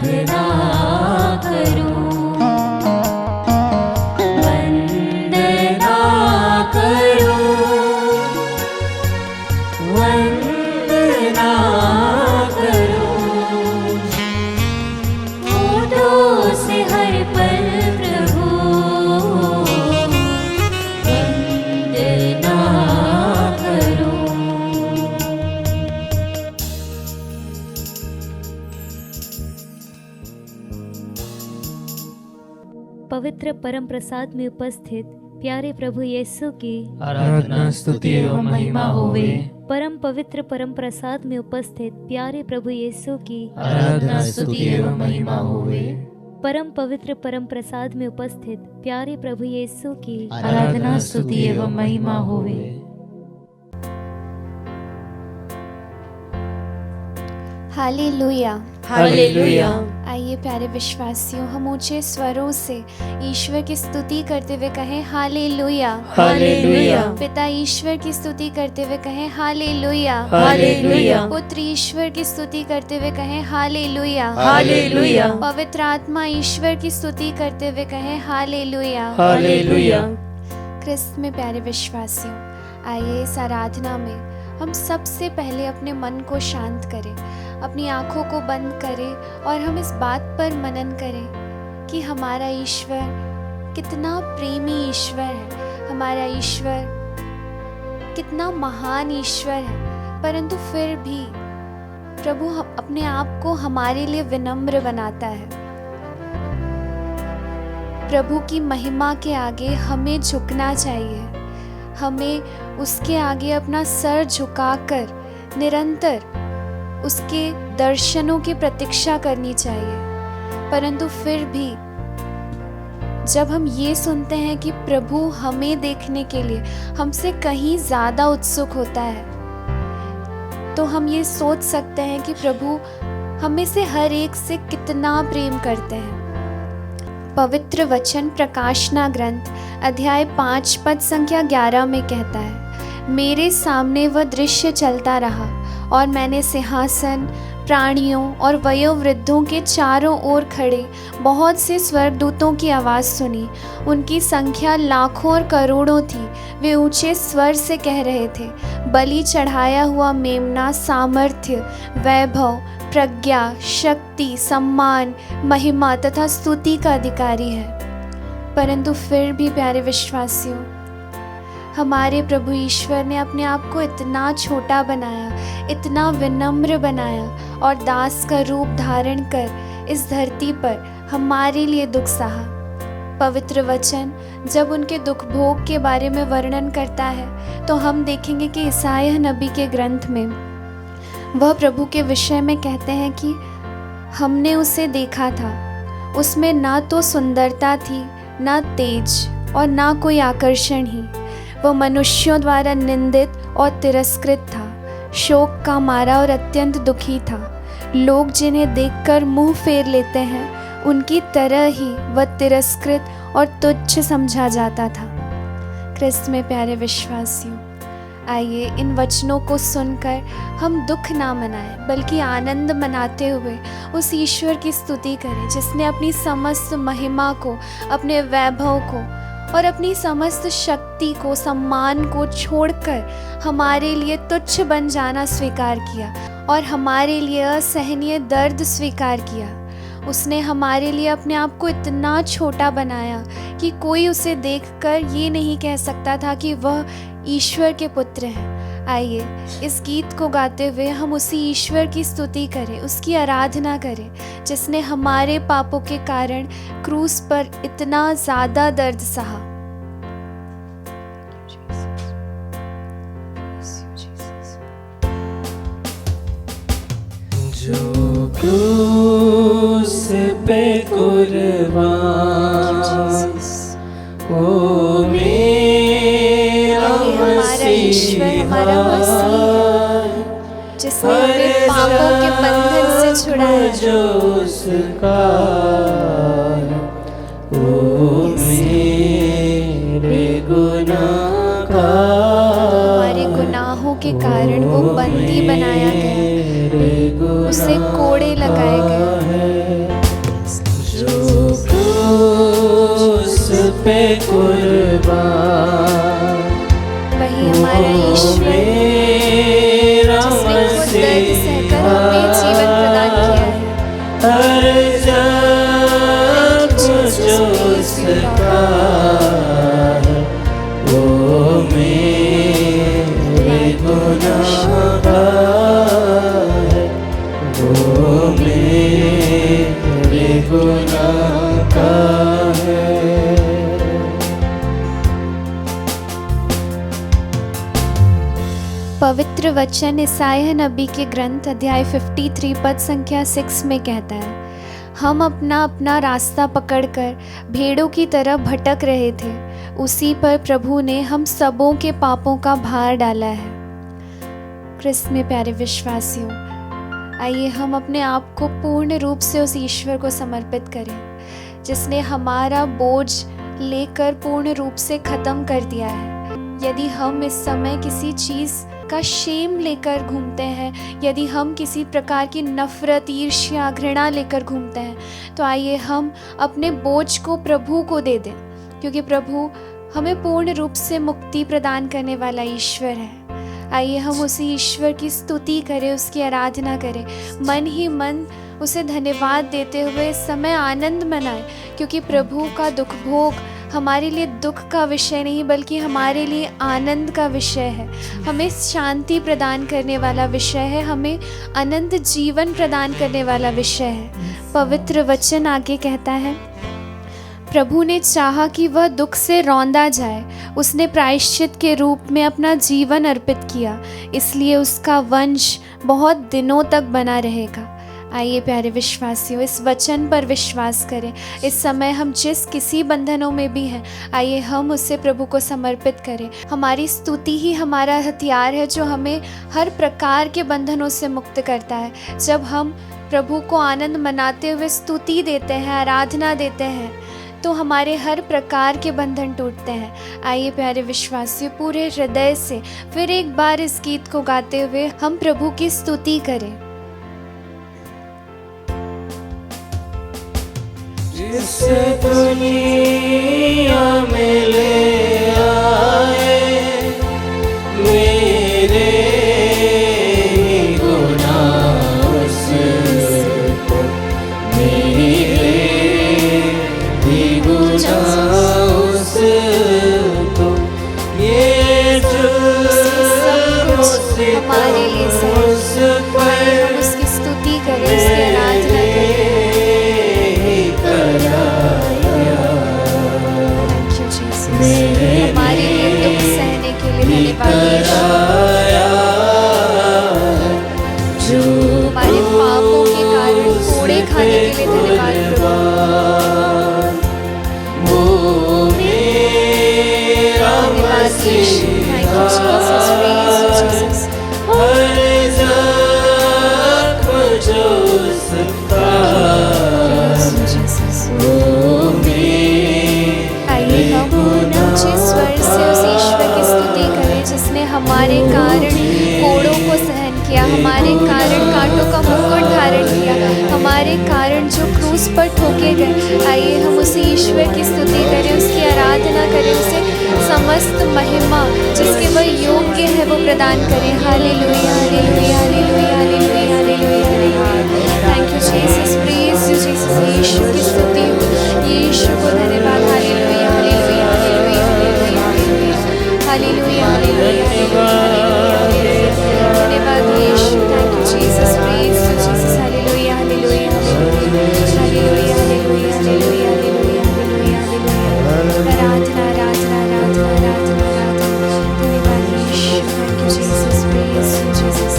आराधना करूं, वंदना करूं, वंदना करूं। होठों से हर पल प्रभु वंदना करूं। पवित्र परम प्रसाद में उपस्थित प्यारे प्रभु यीशु की आराधना स्तुति एवं महिमा होवे। परम पवित्र परम प्रसाद में उपस्थित प्यारे प्रभु यीशु की आराधना स्तुति एवं महिमा होवे। परम पवित्र परम प्रसाद में उपस्थित प्यारे प्रभु यीशु की आराधना स्तुति एवं महिमा होवे। हालेलुया। हालेलुया। आइए प्यारे विश्वासियों, हम ऊंचे स्वरों से ईश्वर की स्तुति करते हुए कहें हालेलुया। हालेलुया। पिता ईश्वर की स्तुति करते हुए कहें हालेलुया। हालेलुया। पुत्र ईश्वर की स्तुति करते हुए कहें हालेलुया। हालेलुया। पवित्र आत्मा ईश्वर की स्तुति करते हुए कहें हालेलुया। हालेलुया। क्रिस्त में प्यारे विश्वासियों, आइए इस आराधना में हम सबसे पहले अपने मन को शांत करें, अपनी आँखों को बंद करें और हम इस बात पर मनन करें कि हमारा ईश्वर कितना प्रेमी ईश्वर है, हमारा ईश्वर कितना महान ईश्वर है। परंतु फिर भी प्रभु अपने आप को हमारे लिए विनम्र बनाता है। प्रभु की महिमा के आगे हमें झुकना चाहिए, हमें उसके आगे अपना सर झुकाकर निरंतर उसके दर्शनों की प्रतीक्षा करनी चाहिए। परंतु फिर भी जब हम ये सुनते हैं कि प्रभु हमें देखने के लिए हमसे कहीं ज़्यादा उत्सुक होता है, तो हम ये सोच सकते हैं कि प्रभु हमें से हर एक से कितना प्रेम करते हैं। पवित्र वचन प्रकाशना ग्रंथ अध्याय 5 पद संख्या 11 में कहता है, मेरे सामने वह दृश्य चलता रहा और मैंने सिंहासन, प्राणियों और वयोवृद्धों के चारों ओर खड़े बहुत से स्वर्गदूतों की आवाज़ सुनी। उनकी संख्या लाखों और करोड़ों थी। वे ऊंचे स्वर से कह रहे थे, बलि चढ़ाया हुआ मेमना सामर्थ्य, वैभव, प्रज्ञा, शक्ति, सम्मान, महिमा तथा स्तुति का अधिकारी है। परंतु फिर भी प्यारे विश्वासियों, हमारे प्रभु ईश्वर ने अपने आप को इतना छोटा बनाया, इतना विनम्र बनाया और दास का रूप धारण कर इस धरती पर हमारे लिए दुख सहा। पवित्र वचन जब उनके दुख भोग के बारे में वर्णन करता है तो हम देखेंगे कि ईसाया नबी के ग्रंथ में वह प्रभु के विषय में कहते हैं कि हमने उसे देखा था, उसमें ना तो सुंदरता थी, ना तेज और ना कोई आकर्षण ही। वह मनुष्यों द्वारा निंदित और तिरस्कृत था, शोक का मारा और अत्यंत दुखी था। लोग जिन्हें देखकर मुंह फेर लेते हैं, उनकी तरह ही वह तिरस्कृत और तुच्छ समझा जाता था। क्रिस्त में प्यारे विश्वासियों, आइए इन वचनों को सुनकर हम दुख ना मनाएं, बल्कि आनंद मनाते हुए उस ईश्वर की स्तुति करें जिसने अपनी समस्त महिमा को, अपने वैभव को और अपनी समस्त शक्ति को, सम्मान को छोड़कर हमारे लिए तुच्छ बन जाना स्वीकार किया और हमारे लिए असहनीय दर्द स्वीकार किया। उसने हमारे लिए अपने आप को इतना छोटा बनाया कि कोई उसे देखकर ये नहीं कह सकता था कि वह ईश्वर के पुत्र हैं। आइए इस गीत को गाते हुए हम उसी ईश्वर की स्तुति करें, उसकी आराधना करें जिसने हमारे पापों के कारण क्रूस पर इतना ज़्यादा दर्द सहा। जो क्रूस पे कुर्बान, ओ मेरा ईश्वर हमारा मसीह जिसने हमें पापों के बंधन से छुड़ाया। जो उसका, ओ मेरे गुनाह का, हमारे गुनाहों के कारण वो बंदी बनाया गया, उसे कोड़े लगाए गए। बार। वही हमारा ईश्वर मेरा जिसने खुद दर्द सहकर मसीहा, हमें जीवन प्रदान किया है। हर जब जो उसका है, वो मेरे गुनाह का है, वो मेरे गुनाह का है। पवित्र वचन इसाया नबी के ग्रंथ अध्याय 53 पद संख्या 6 में कहता है, हम अपना अपना रास्ता पकड़कर भेड़ों की तरह भटक रहे थे, उसी पर प्रभु ने हम सबों के पापों का भार डाला है। क्रिस्त में प्यारे विश्वासियों, आइए हम अपने आप को पूर्ण रूप से उस ईश्वर को समर्पित करें जिसने हमारा बोझ लेकर पूर्ण रूप से ख़त्म कर दिया है। यदि हम इस समय किसी चीज़ का शेम लेकर घूमते हैं, यदि हम किसी प्रकार की नफरत, ईर्ष्या, घृणा लेकर घूमते हैं, तो आइए हम अपने बोझ को प्रभु को दे दें, क्योंकि प्रभु हमें पूर्ण रूप से मुक्ति प्रदान करने वाला ईश्वर है। आइए हम उसी ईश्वर की स्तुति करें, उसकी आराधना करें, मन ही मन उसे धन्यवाद देते हुए इस समय आनंद मनाएं, क्योंकि प्रभु का दुख भोग हमारे लिए दुख का विषय नहीं बल्कि हमारे लिए आनंद का विषय है, हमें शांति प्रदान करने वाला विषय है, हमें अनंत जीवन प्रदान करने वाला विषय है। पवित्र वचन आगे कहता है, प्रभु ने चाहा कि वह दुख से रौंदा जाए, उसने प्रायश्चित के रूप में अपना जीवन अर्पित किया, इसलिए उसका वंश बहुत दिनों तक बना रहेगा। आइए प्यारे विश्वासियों, इस वचन पर विश्वास करें। इस समय हम जिस किसी बंधनों में भी हैं, आइए हम उससे प्रभु को समर्पित करें। हमारी स्तुति ही हमारा हथियार है जो हमें हर प्रकार के बंधनों से मुक्त करता है। जब हम प्रभु को आनंद मनाते हुए स्तुति देते हैं, आराधना देते हैं, तो हमारे हर प्रकार के बंधन टूटते हैं। आइए प्यारे विश्वासियों, पूरे हृदय से फिर एक बार इस गीत को गाते हुए हम प्रभु की स्तुति करें। जिसे दुनिया में ले आए मेरे गुनाह उसको, मेरे भी गुनाह उसको, ये जो हमारे लिए उस पर उसकी स्तुति करें, उसकी आराधना करें। हमारे लिए दुख सहने के लिए धन्यवाद, जो हमारे पापों के कारण कोड़े खाने के लिए धन्यवाद प्रभु। धन्यवाद Yeshu, thank you Jesus, praise you Jesus. आइए हम ऊंचे स्वर से उस ईश्वर की स्तुति करें जिसने हमारे कारण कोड़ों को सहन किया, हमारे कारण कांटों का मुकुट धारण किया, हमारे कारण जो क्रूस पर ठोके गए। आइए हम उसी ईश्वर की स्तुति करें, उसकी आराधना करें, उसे समस्त महिमा जिसके वह योग्य है वो प्रदान करें। Hallelujah, hallelujah, hallelujah, hallelujah, hallelujah. Thank you Jesus, praise you Jesus. Yeshu की स्तुति हो, यीशु को धन्यवाद। Hallelujah, hallelujah, hallelujah, hallelujah, hallelujah, hallelujah, hallelujah. धन्यवाद Yeshu, thank you Jesus, praise you Jesus. Hallelujah, hallelujah, hallelujah, hallelujah, hallelujah, hallelujah, hallelujah, hallelujah. आराधना, आराधना, आराधना, आराधना, आराधना। धन्यवाद Yeshu, thank you Jesus, praise you Jesus.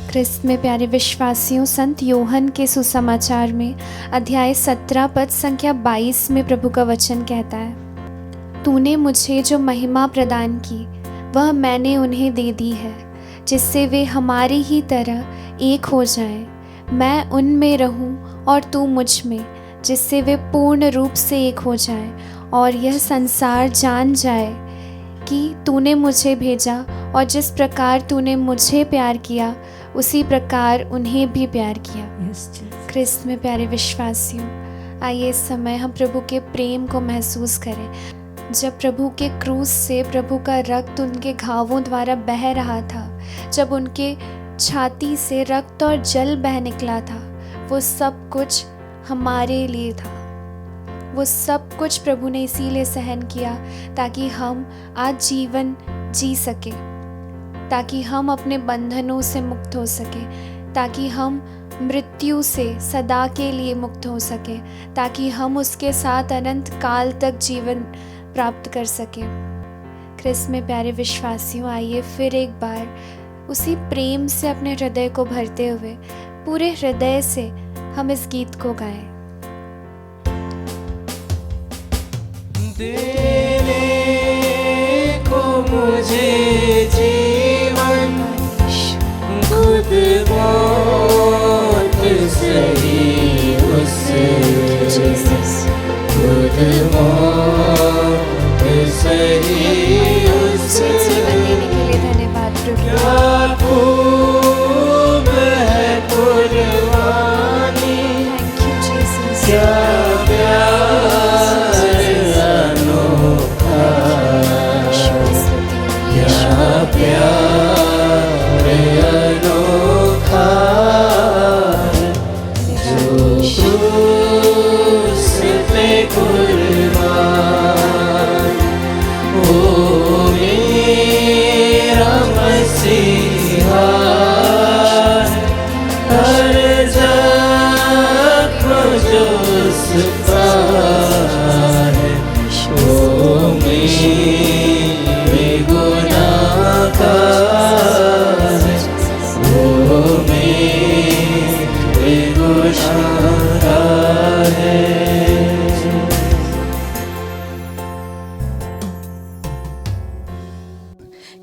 क्रिस्त में प्यारे विश्वासियों, संत योहन के सुसमाचार में अध्याय 17 पद संख्या 22 में प्रभु का वचन कहता है, तूने मुझे जो महिमा प्रदान की वह मैंने उन्हें दे दी है, जिससे वे हमारी ही तरह एक हो जाएं, मैं उनमें रहूं और तू मुझ में, जिससे वे पूर्ण रूप से एक हो जाएं, और यह संसार जान जाए कि तूने मुझे भेजा, और जिस प्रकार तूने मुझे प्यार किया उसी प्रकार उन्हें भी प्यार किया। क्रिस्त में प्यारे विश्वासियों, आइए इस समय हम प्रभु के प्रेम को महसूस करें। जब प्रभु के क्रूस से प्रभु का रक्त उनके घावों द्वारा बह रहा था, जब उनके छाती से रक्त और जल बह निकला था, वो सब कुछ हमारे लिए था। वो सब कुछ प्रभु ने इसीलिए सहन किया ताकि हम आज जीवन जी सके, ताकि हम अपने बंधनों से मुक्त हो सके, ताकि हम मृत्यु से सदा के लिए मुक्त हो सके, ताकि हम उसके साथ अनंत काल तक जीवन प्राप्त कर सके। ख्रिस्त में प्यारे विश्वासियों, आइए फिर एक बार उसी प्रेम से अपने हृदय को भरते हुए पूरे हृदय से हम इस गीत को गाएं। देने को मुझे जीवन खुद मौत सही उससे, खुद मौत सही उससे जीवन देने के लिए धन्यवाद प्रभु। क्या खूब है कुर्बानी, थैंक यू जीसस। क्या प्यार अनोखा, क्या प्यार अनोखा, जो क्रूस पे कुर्बान, ओ मेरा मसीहा, हर जख्म जो उसका है, ओ मेरे गुनाह का है, ओ मेरे गुनाह का है।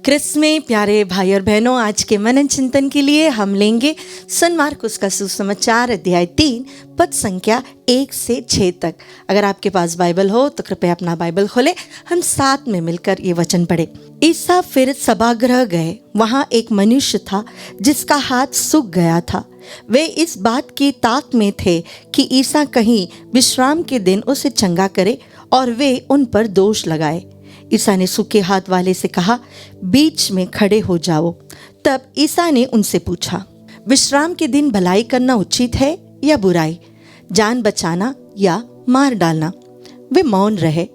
ख्रिस्त में प्यारे भाई और बहनों, आज के मनन चिंतन के लिए हम लेंगे सन मार्कुस का सुसमाचार अध्याय 3 पद संख्या 1 से 6 तक। अगर आपके पास बाइबल हो तो कृपया अपना बाइबल खोले, हम साथ में मिलकर ये वचन पढ़े। ईसा फिर सभागृह गए। वहाँ एक मनुष्य था जिसका हाथ सूख गया था। वे इस बात की ताक में थे कि ईसा कहीं विश्राम के दिन उसे चंगा करे, और वे उन पर दोष लगाए। ईसा ने सूखे हाथ वाले से कहा, बीच में खड़े हो जाओ। तब ईसा ने उनसे पूछा, विश्राम के दिन भलाई करना उचित है या बुराई, जान बचाना या मार डालना? वे मौन रहे।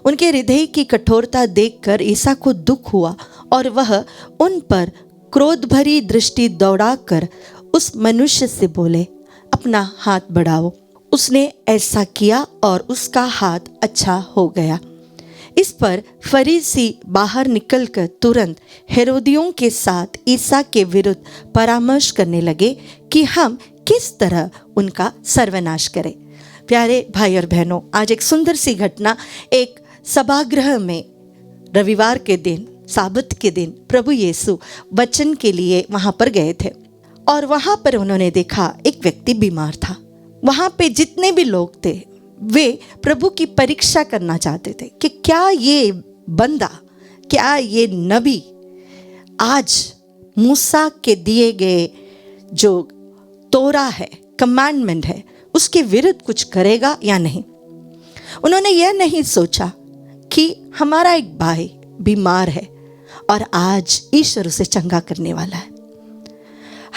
उनके हृदय की कठोरता देखकर ईसा को दुख हुआ, और वह उन पर क्रोध भरी दृष्टि दौड़ाकर उस मनुष्य से बोले, अपना हाथ बढ़ाओ। उसने ऐसा किया और उसका हाथ अच्छा हो गया। इस पर फरीसी बाहर निकलकर तुरंत हेरोदियों के साथ ईसा के विरुद्ध परामर्श करने लगे कि हम किस तरह उनका सर्वनाश करें। प्यारे भाई और बहनों, आज एक सुंदर सी घटना, एक सभागृह में रविवार के दिन, साबत के दिन प्रभु यीशु वचन के लिए वहाँ पर गए थे, और वहाँ पर उन्होंने देखा एक व्यक्ति बीमार था। वहाँ पे जितने भी लोग थे वे प्रभु की परीक्षा करना चाहते थे कि क्या ये बंदा, क्या ये नबी आज मूसा के दिए गए जो तोरा है, कमांडमेंट है, उसके विरुद्ध कुछ करेगा या नहीं। उन्होंने यह नहीं सोचा कि हमारा एक भाई बीमार है और आज ईश्वर उसे चंगा करने वाला है।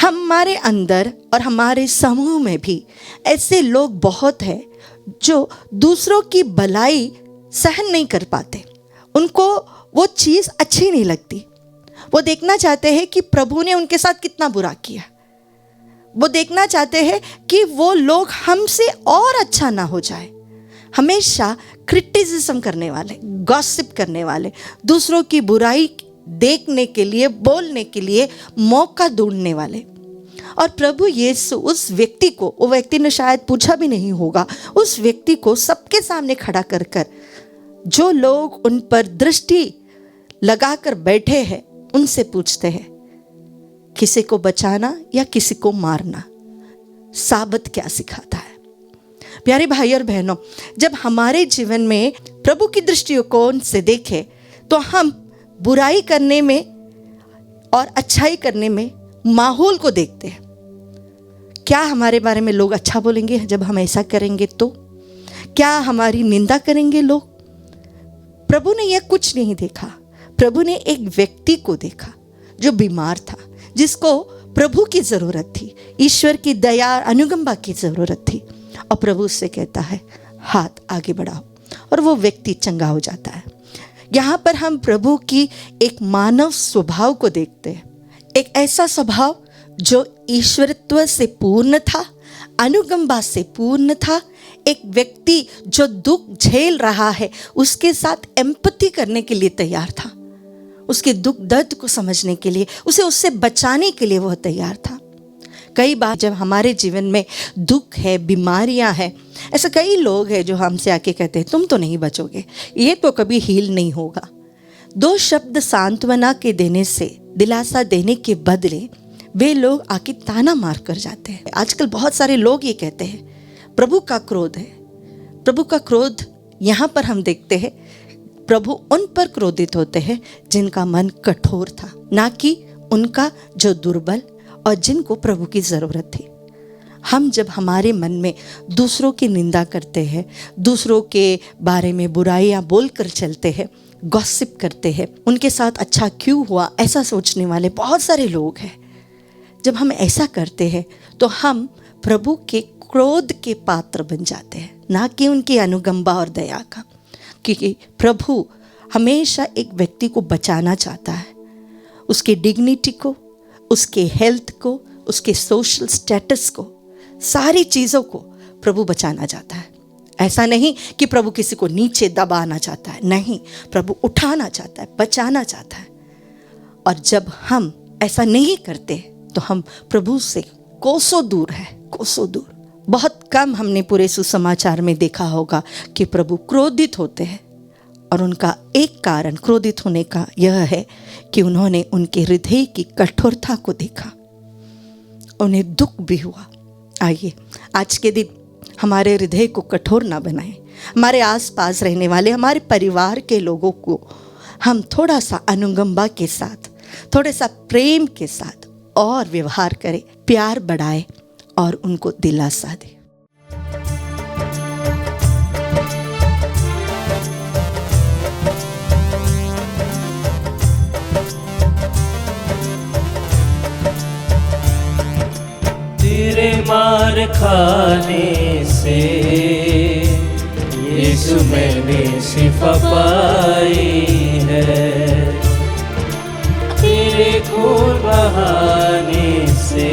हमारे अंदर और हमारे समूह में भी ऐसे लोग बहुत हैं जो दूसरों की भलाई सहन नहीं कर पाते। उनको वो चीज़ अच्छी नहीं लगती। वो देखना चाहते हैं कि प्रभु ने उनके साथ कितना बुरा किया। वो देखना चाहते हैं कि वो लोग हमसे और अच्छा ना हो जाए। हमेशा क्रिटिसिज्म करने वाले, गॉसिप करने वाले, दूसरों की बुराई देखने के लिए, बोलने के लिए मौका ढूंढने वाले। और प्रभु यीशु उस व्यक्ति को, वो व्यक्ति ने शायद पूछा भी नहीं होगा, उस व्यक्ति को सबके सामने खड़ा कर कर जो लोग उन पर दृष्टि लगाकर बैठे हैं उनसे पूछते हैं, किसी को बचाना या किसी को मारना? साबत क्या सिखाता है? प्यारे भाई और बहनों, जब हमारे जीवन में प्रभु की दृष्टिकोण से देखें तो हम बुराई करने में और अच्छाई करने में माहौल को देखते हैं। क्या हमारे बारे में लोग अच्छा बोलेंगे जब हम ऐसा करेंगे? तो क्या हमारी निंदा करेंगे लोग? प्रभु ने यह कुछ नहीं देखा। प्रभु ने एक व्यक्ति को देखा जो बीमार था, जिसको प्रभु की जरूरत थी, ईश्वर की दया अनुकंपा की जरूरत थी। और प्रभु उससे कहता है हाथ आगे बढ़ाओ, और वो व्यक्ति चंगा हो जाता है। यहाँ पर हम प्रभु की एक मानव स्वभाव को देखते हैं, एक ऐसा स्वभाव जो ईश्वरत्व से पूर्ण था, अनुकंपा से पूर्ण था। एक व्यक्ति जो दुख झेल रहा है उसके साथ एम्पैथी करने के लिए तैयार था, उसके दुख दर्द को समझने के लिए, उसे उससे बचाने के लिए वह तैयार था। कई बार जब हमारे जीवन में दुख है, बीमारियां हैं, ऐसे कई लोग हैं जो हमसे आके कहते हैं तुम तो नहीं बचोगे, ये तो कभी हील नहीं होगा। 2 शब्द सांत्वना के देने से, दिलासा देने के बदले वे लोग आके ताना मार कर जाते हैं। आजकल बहुत सारे लोग ये कहते हैं प्रभु का क्रोध है। प्रभु का क्रोध यहाँ पर हम देखते हैं, प्रभु उन पर क्रोधित होते हैं जिनका मन कठोर था, ना कि उनका जो दुर्बल और जिनको प्रभु की जरूरत थी। हम जब हमारे मन में दूसरों की निंदा करते हैं, दूसरों के बारे में बुराइयां बोलकर चलते हैं, गॉसिप करते हैं, उनके साथ अच्छा क्यों हुआ ऐसा सोचने वाले बहुत सारे लोग हैं। जब हम ऐसा करते हैं तो हम प्रभु के क्रोध के पात्र बन जाते हैं, ना कि उनकी अनुकंपा और दया का। क्योंकि प्रभु हमेशा एक व्यक्ति को बचाना चाहता है, उसके डिग्निटी को, उसके हेल्थ को, उसके सोशल स्टेटस को, सारी चीज़ों को प्रभु बचाना चाहता है। ऐसा नहीं कि प्रभु किसी को नीचे दबाना चाहता है, नहीं, प्रभु उठाना चाहता है, बचाना चाहता है। और जब हम ऐसा नहीं करते तो हम प्रभु से कोसों दूर है, कोसों दूर। बहुत कम हमने पूरे सुसमाचार में देखा होगा कि प्रभु क्रोधित होते हैं, और उनका एक कारण क्रोधित होने का यह है कि उन्होंने उनके हृदय की कठोरता को देखा, उन्हें दुख भी हुआ। आइए आज के दिन हमारे हृदय को कठोर ना बनाएं। हमारे आसपास रहने वाले, हमारे परिवार के लोगों को हम थोड़ा सा अनुकंपा के साथ, थोड़ा सा प्रेम के साथ और व्यवहार करें, प्यार बढ़ाए और उनको दिलासा दे। तेरे मार खाने से यीशु मैंने शिफा पाई है, तेरे खून बहाने से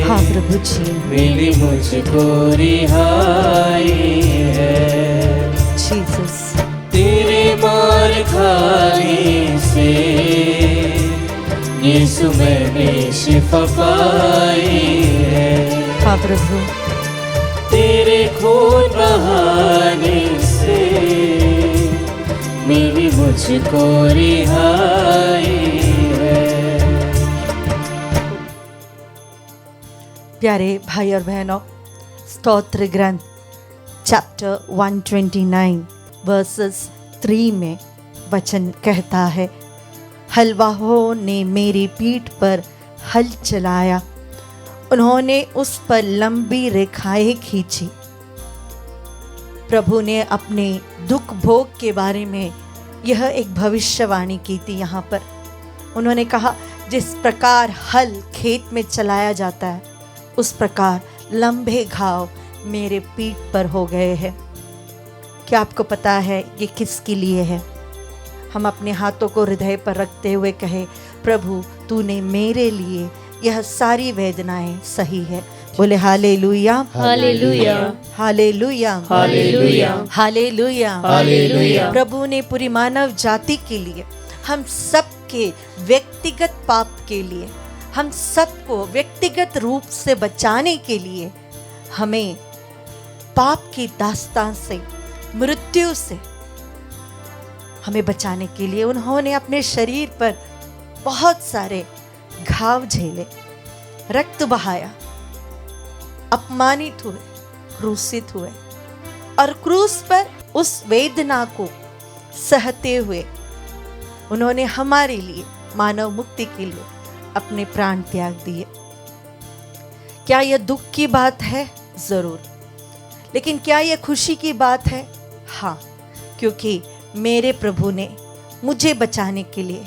हाँ प्रभु जी, मिली मुझको रिहाई है। जीसस, तेरे मार खाने से यीशु मैंने शिफा पाई है। हाँ प्रभु, तेरे खून बहाने से मिली मुझको रिहाई है। प्यारे भाई और बहनों, स्तोत्र ग्रंथ चैप्टर 129 वर्सेस 3 में वचन कहता है, हलवाहों ने मेरी पीठ पर हल चलाया, उन्होंने उस पर लंबी रेखाएं खींची। प्रभु ने अपने दुख भोग के बारे में यह एक भविष्यवाणी की थी। यहाँ पर उन्होंने कहा, जिस प्रकार हल खेत में चलाया जाता है उस प्रकार लंबे घाव मेरे पीठ पर हो गए हैं। क्या आपको पता है ये किसके लिए है? हम अपने हाथों को हृदय पर रखते हुए कहे, प्रभु तूने मेरे लिए यह सारी वेदनाएं सही है। बोले hallelujah, hallelujah, hallelujah, hallelujah, hallelujah, hallelujah. प्रभु ने पूरी मानव जाति के लिए, हम सबके व्यक्तिगत पाप के लिए, हम सबको व्यक्तिगत रूप से बचाने के लिए, हमें पाप की दास्तान से, मृत्यु से हमें बचाने के लिए उन्होंने अपने शरीर पर बहुत सारे घाव झेले, रक्त बहाया, अपमानित हुए, क्रूसित हुए, और क्रूस पर उस वेदना को सहते हुए उन्होंने हमारे लिए, मानव मुक्ति के लिए अपने प्राण त्याग दिए। क्या यह दुख की बात है? जरूर, लेकिन क्या यह खुशी की बात है? हाँ, क्योंकि मेरे प्रभु ने मुझे बचाने के लिए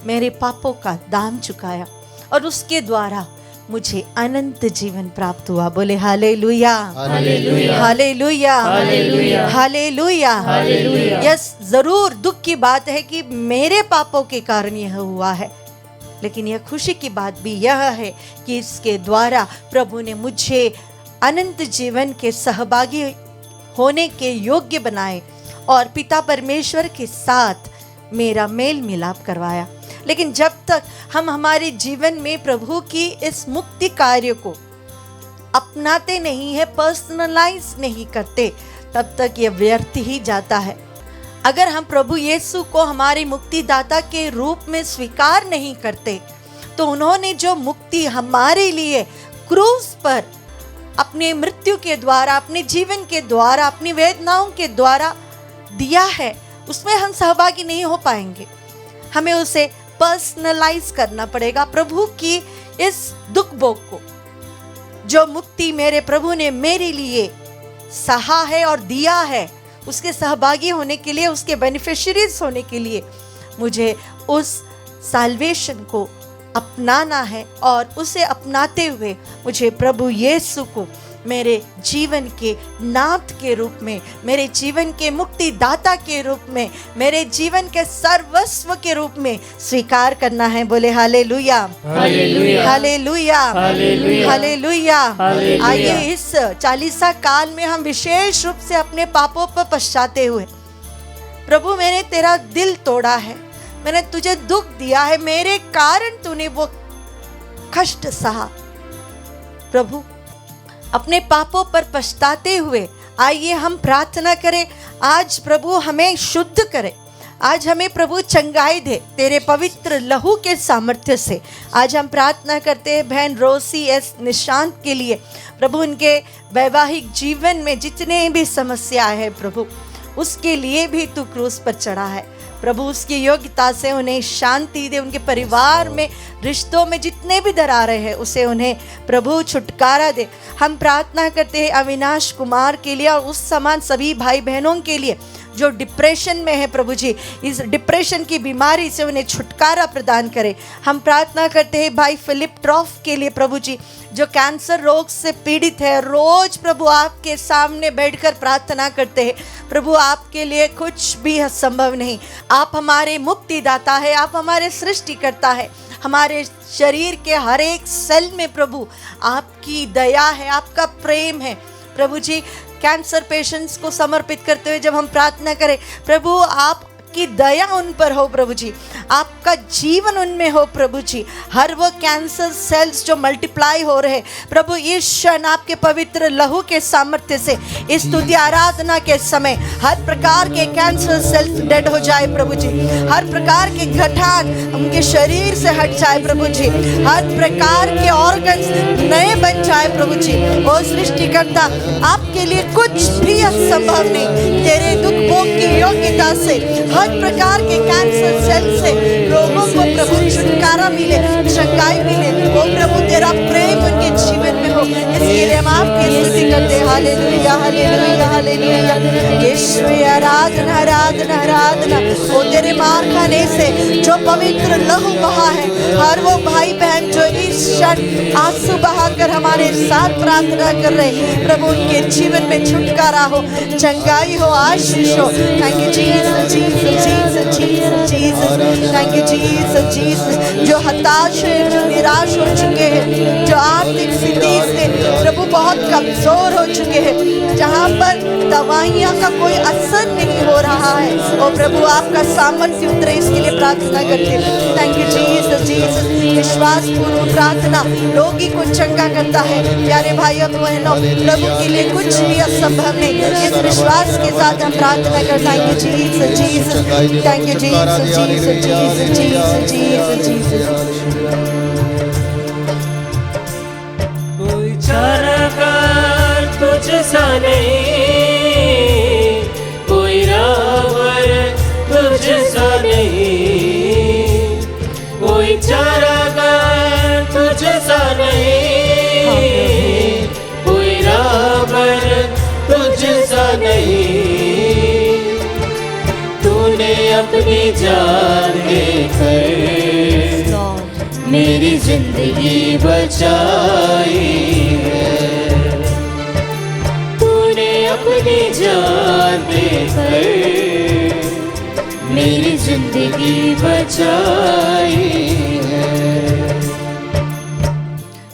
मेरे पापों का दाम चुकाया और उसके द्वारा मुझे अनंत जीवन प्राप्त हुआ। बोले hallelujah, hallelujah, hallelujah, hallelujah, hallelujah, hallelujah. Yes, जरूर दुख की बात है कि मेरे पापों के कारण यह हुआ है, लेकिन यह खुशी की बात भी यह है कि इसके द्वारा प्रभु ने मुझे अनंत जीवन के सहभागी होने के योग्य बनाए और पिता परमेश्वर के साथ मेरा मेल मिलाप करवाया। लेकिन जब तक हम हमारे जीवन में प्रभु की इस मुक्ति कार्य को अपनाते नहीं है, पर्सनलाइज नहीं करते, तब तक यह व्यर्थ ही जाता है। अगर हम प्रभु यीशु को हमारे मुक्तिदाता के रूप में स्वीकार नहीं करते, तो उन्होंने जो मुक्ति हमारे लिए क्रूस पर अपने मृत्यु के द्वारा, अपने जीवन के द्वारा, अपनी वेदनाओं के द्वारा दिया है, उसमें हम सहभागी नहीं हो पाएंगे। हमें उसे पर्सनलाइज करना पड़ेगा। प्रभु की इस दुख भोग को, जो मुक्ति मेरे प्रभु ने मेरे लिए सहा है और दिया है, उसके सहभागी होने के लिए, उसके बेनिफिशियरीज होने के लिए मुझे उस साल्वेशन को अपनाना है और उसे अपनाते हुए मुझे प्रभु यीशु को मेरे जीवन के नाथ के रूप में, मेरे जीवन के मुक्तिदाता के रूप में, मेरे जीवन के सर्वस्व के रूप में स्वीकार करना है। बोले hallelujah, hallelujah, hallelujah, hallelujah, hallelujah. Hallelujah. आइए इस चालीसा काल में हम विशेष रूप से अपने पापों पर पछताते हुए, प्रभु मैंने तेरा दिल तोड़ा है, मैंने तुझे दुख दिया है, मेरे कारण तूने वो कष्ट सहा। प्रभु अपने पापों पर पछताते हुए आइए हम प्रार्थना करें, आज प्रभु हमें शुद्ध करे, आज हमें प्रभु चंगाई दे तेरे पवित्र लहू के सामर्थ्य से। आज हम प्रार्थना करते हैं बहन रोसी एस निशांत के लिए। प्रभु उनके वैवाहिक जीवन में जितने भी समस्याएं हैं प्रभु, उसके लिए भी तू क्रूस पर चढ़ा है। प्रभु उसकी योग्यता से उन्हें शांति दे, उनके परिवार में, रिश्तों में जितने भी दरारें हैं उसे उन्हें प्रभु छुटकारा दे। हम प्रार्थना करते हैं अविनाश कुमार के लिए और उस समान सभी भाई बहनों के लिए जो डिप्रेशन में है। प्रभु जी इस डिप्रेशन की बीमारी से उन्हें छुटकारा प्रदान करें। हम प्रार्थना करते हैं भाई फिलिप ट्रॉफ के लिए प्रभु जी, जो कैंसर रोग से पीड़ित है। रोज प्रभु आपके सामने बैठकर प्रार्थना करते हैं। प्रभु आपके लिए कुछ भी असंभव नहीं। आप हमारे मुक्तिदाता है, आप हमारे सृष्टिकर्ता है। हमारे शरीर के हर एक सेल में प्रभु आपकी दया है, आपका प्रेम है। प्रभु जी कैंसर पेशेंट्स को समर्पित करते हुए जब हम प्रार्थना करें, प्रभु आपकी दया उन पर हो प्रभु जी, आपका जीवन उनमें हो प्रभु जी। हर वो कैंसर सेल्स जो मल्टीप्लाई हो रहे प्रभु, इस क्षण आपके पवित्र लहू के सामर्थ्य से इस स्तुति आराधना के समय हर प्रकार के कैंसर सेल्स डेड हो जाए प्रभु जी। हर प्रकार के गठान उनके शरीर से हट जाए प्रभु जी। हर प्रकार के ऑर्गन्स नए बन जाए प्रभु जी। ओ सृष्टिकर्ता, आपके लिए कुछ भी असंभव नहीं। तेरे दुख भोग की योग्यता से हर प्रकार के कैंसर सेल से रोगों को प्रभु छुटकारा मिले, चंगाई मिले। ओ प्रभु तेरा प्रेम उनके जीवन में हो, इसके लिए हम आपकी स्तुति करते हैं। Hallelujah, hallelujah, hallelujah. यीशु आराधना, आराधना, आराधना। ओ तेरे मार खाने से जो पवित्र लहू बहा है, हर वो भाई बहन जो इस क्षण आंसू बहाकर हमारे साथ प्रार्थना कर रहे, प्रभु उनके जीवन में छुटकारा हो, चंगाई हो, आशीष हो। Thank you Jesus, Jesus, Jesus, Jesus, Jesus. Thank you Jesus, Jesus. जो हताश है, जो निराश हो चुके हैं, जो आर्थिक स्थिति से प्रभु बहुत कमजोर हो चुके हैं, जहाँ पर दवाइयाँ का कोई असर नहीं हो रहा है, ओ प्रभु आपका सामर्थ्य उतरे, इसके लिए प्रार्थना करते हैं। Thank you Jesus, Jesus. विश्वास पूर्व प्रार्थना रोगी को चंगा करता है। प्यारे भाई और बहनों, प्रभु के लिए कुछ भी असंभव नहीं। इस विश्वास के साथ हम प्रार्थना करते हैं। Thank you Jesus, Jesus. Thank you Jesus, Jesus, Jesus, Jesus, Jesus, Jesus. कोई चारागार तुझसा नहीं, कोई रावर तुझसा नहीं, कोई चारागार तुझसा नहीं, कोई रावर तुझ नहीं, तूने अपनी जान देकर मेरी जिंदगी बचाई है। तूने अपनी जान देकर मेरी जिंदगी बचाई है।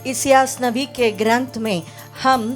इसियास नबी के ग्रंथ में हम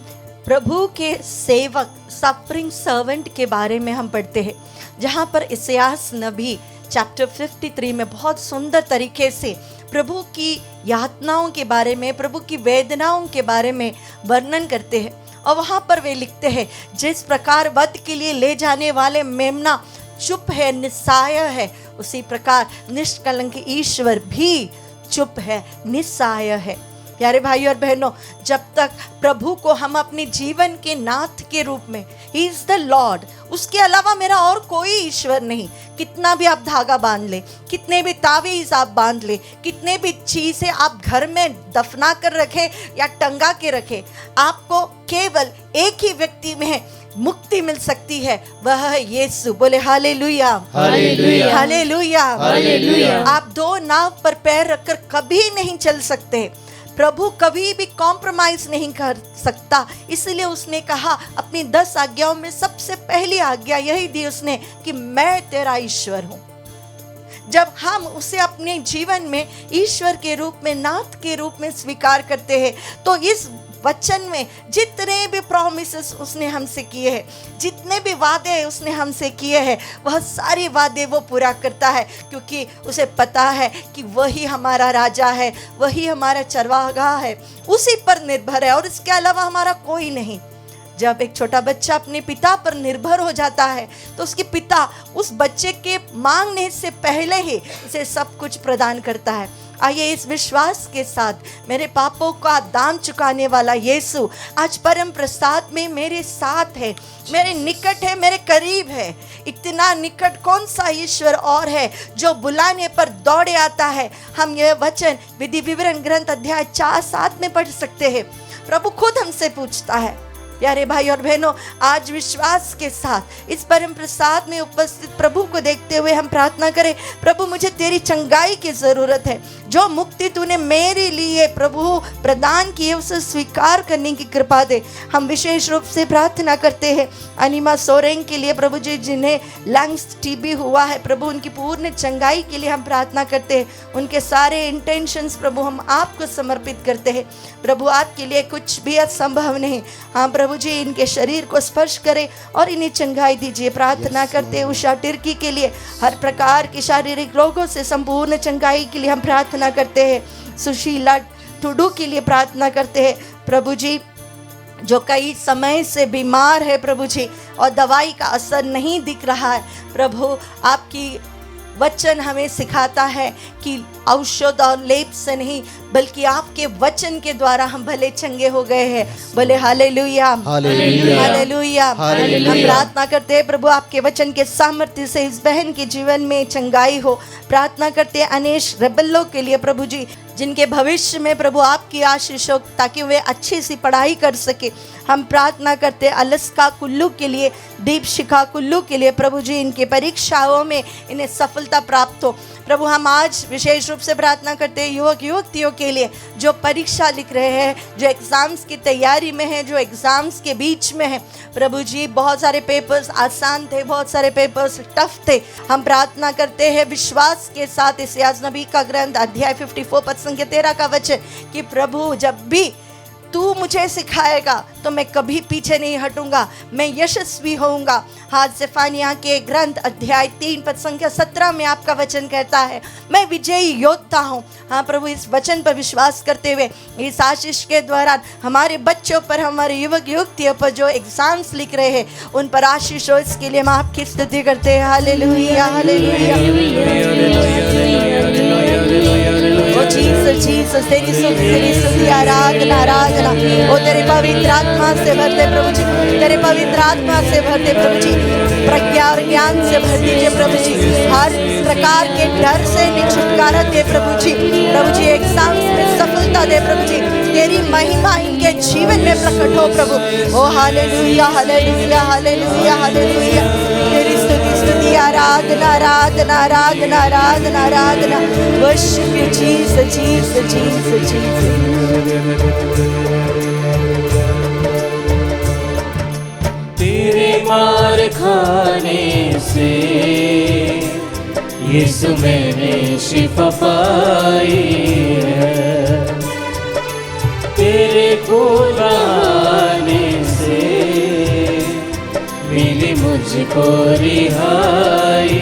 प्रभु के सेवक सफरिंग सर्वेंट के बारे में हम पढ़ते हैं, जहाँ पर इसियास नबी चैप्टर 53 में बहुत सुंदर तरीके से प्रभु की यातनाओं के बारे में, प्रभु की वेदनाओं के बारे में वर्णन करते हैं। और वहाँ पर वे लिखते हैं, जिस प्रकार वध के लिए ले जाने वाले मेमना चुप है, निस्साय है, उसी प्रकार निष्कलंक ईश्वर भी चुप है, निस्साय है। प्यारे भाई और बहनों, जब तक प्रभु को हम अपने जीवन के नाथ के रूप में, ही इज द लॉर्ड, उसके अलावा मेरा और कोई ईश्वर नहीं। कितना भी आप धागा बांध ले, कितने भी तावीज आप बांध ले, कितने भी चीजें आप घर में दफना कर रखे या टंगा के रखे, आपको केवल एक ही व्यक्ति में मुक्ति मिल सकती है, वह है यीशु। बोले हालेलुया, हालेलुया, हालेलुया, हालेलुया। आप दो नाव पर पैर रखकर कभी नहीं चल सकते। प्रभु कभी भी कॉम्प्रोमाइज नहीं कर सकता, इसलिए उसने कहा अपनी 10 आज्ञाओं में सबसे पहली आज्ञा यही दी उसने कि मैं तेरा ईश्वर हूं। जब हम उसे अपने जीवन में ईश्वर के रूप में, नाथ के रूप में स्वीकार करते हैं, तो इस वचन में जितने भी प्रॉमिसेस उसने हमसे किए हैं, जितने भी वादे उसने हमसे किए हैं, वह सारे वादे वो पूरा करता है, क्योंकि उसे पता है कि वही हमारा राजा है, वही हमारा चरवाहा है, उसी पर निर्भर है और इसके अलावा हमारा कोई नहीं। जब एक छोटा बच्चा अपने पिता पर निर्भर हो जाता है, तो उसके पिता उस बच्चे के मांगने से पहले ही उसे सब कुछ प्रदान करता है। आइए इस विश्वास के साथ, मेरे पापों का दाम चुकाने वाला यीशु आज परम प्रसाद में मेरे साथ है, मेरे निकट है, मेरे करीब है। इतना निकट कौन सा ईश्वर और है जो बुलाने पर दौड़े आता है। हम यह वचन विधि विवरण ग्रंथ अध्याय 4-7 में पढ़ सकते हैं। प्रभु खुद हमसे पूछता है। प्यारे भाई और बहनों, आज विश्वास के साथ इस परम प्रसाद में उपस्थित प्रभु को देखते हुए हम प्रार्थना करें, प्रभु मुझे तेरी चंगाई की जरूरत है। जो मुक्ति तूने मेरे लिए प्रभु प्रदान की है, उसे स्वीकार करने की कृपा दे। हम विशेष रूप से प्रार्थना करते हैं अनिमा सोरेंग के लिए प्रभु जी, जिन्हें लंग्स टीबी हुआ है, प्रभु उनकी पूर्ण चंगाई के लिए हम प्रार्थना करते हैं। उनके सारे इंटेंशंस प्रभु हम आपको समर्पित करते हैं। प्रभु आपके लिए कुछ भी असंभव नहीं। हाँ प्रभु जी, इनके शरीर को स्पर्श करें और इन्हें चंगाई दीजिए। प्रार्थना करते हैं उषा टिर्की के लिए, हर प्रकार के शारीरिक रोगों से संपूर्ण चंगाई के लिए हम प्रार्थना करते हैं। सुशीला टुडू के लिए प्रार्थना करते हैं प्रभु जी, जो कई समय से बीमार है प्रभु जी, और दवाई का असर नहीं दिख रहा है। प्रभु आपकी वचन हमें सिखाता है कि औषध और लेप से नहीं, बल्कि आपके वचन के द्वारा हम भले चंगे हो गए हैं। बोले हालेलुया, हालेलुया, हालेलुया। हालेलुया। हम प्रार्थना करते हैं प्रभु आपके वचन के सामर्थ्य से इस बहन के जीवन में चंगाई हो। प्रार्थना करते हैं अनेश रेबल्लो के लिए प्रभु जी, जिनके भविष्य में प्रभु आपकी आशीष हो, ताकि वे अच्छी सी पढ़ाई कर सके। हम प्रार्थना करते हैं अलस्का कुल्लू के लिए, दीपशिखा कुल्लू के लिए प्रभु जी, इनके परीक्षाओं में इन्हें सफलता प्राप्त हो। प्रभु हम आज विशेष रूप से प्रार्थना करते हैं युवक युवतियों के लिए, जो परीक्षा लिख रहे हैं, जो एग्जाम्स की तैयारी में है, जो एग्जाम्स के बीच में है। प्रभु जी, बहुत सारे पेपर्स आसान थे, बहुत सारे पेपर्स टफ थे। हम प्रार्थना करते हैं विश्वास के साथ इसियास नबी का ग्रंथ अध्याय 54 पद संख्या 13 का वचन, कि प्रभु जब भी तू मुझे सिखाएगा तो मैं कभी पीछे नहीं हटूंगा, मैं यशस्वी होऊंगा। हाथ सेफानिया के ग्रंथ अध्याय 3 पद संख्या 17 में आपका वचन कहता है, मैं विजयी योद्धा हूँ। हाँ प्रभु, इस वचन पर विश्वास करते हुए इस आशीष के दौरान हमारे बच्चों पर, हमारे युवक युवतियों पर जो एग्जाम्स लिख रहे हैं, उन पर आशीष हो, इसके लिए हम आपकी स्तुति करते हैं। Hallelujah, hallelujah. ओ जीसस जीसस तेरी स्तुति आराधना आराधना। ओ तेरे पवित्र आत्मा से भरते प्रभु जी, तेरे पवित्र आत्मा से भरते प्रभु जी, प्रज्ञा और ज्ञान से भर दीजिए प्रभु जी, हर प्रकार के डर से छुटकारा दे प्रभु जी। प्रभु जी एग्जाम में सफलता दे प्रभु जी, तेरी महिमा इनके जीवन में प्रकट हो प्रभु। ओ हालेलुया हालेलुया हालेलुया हालेलुया। तेरी स्तुति आराधना आराधना आराधना आराधना आराधना। Worship you Jesus Jesus Jesus Jesus. तेरे मार खाने से यीशु मैंने शिफा पाई है, तेरे खुदाने से मिली मुझको रिहाई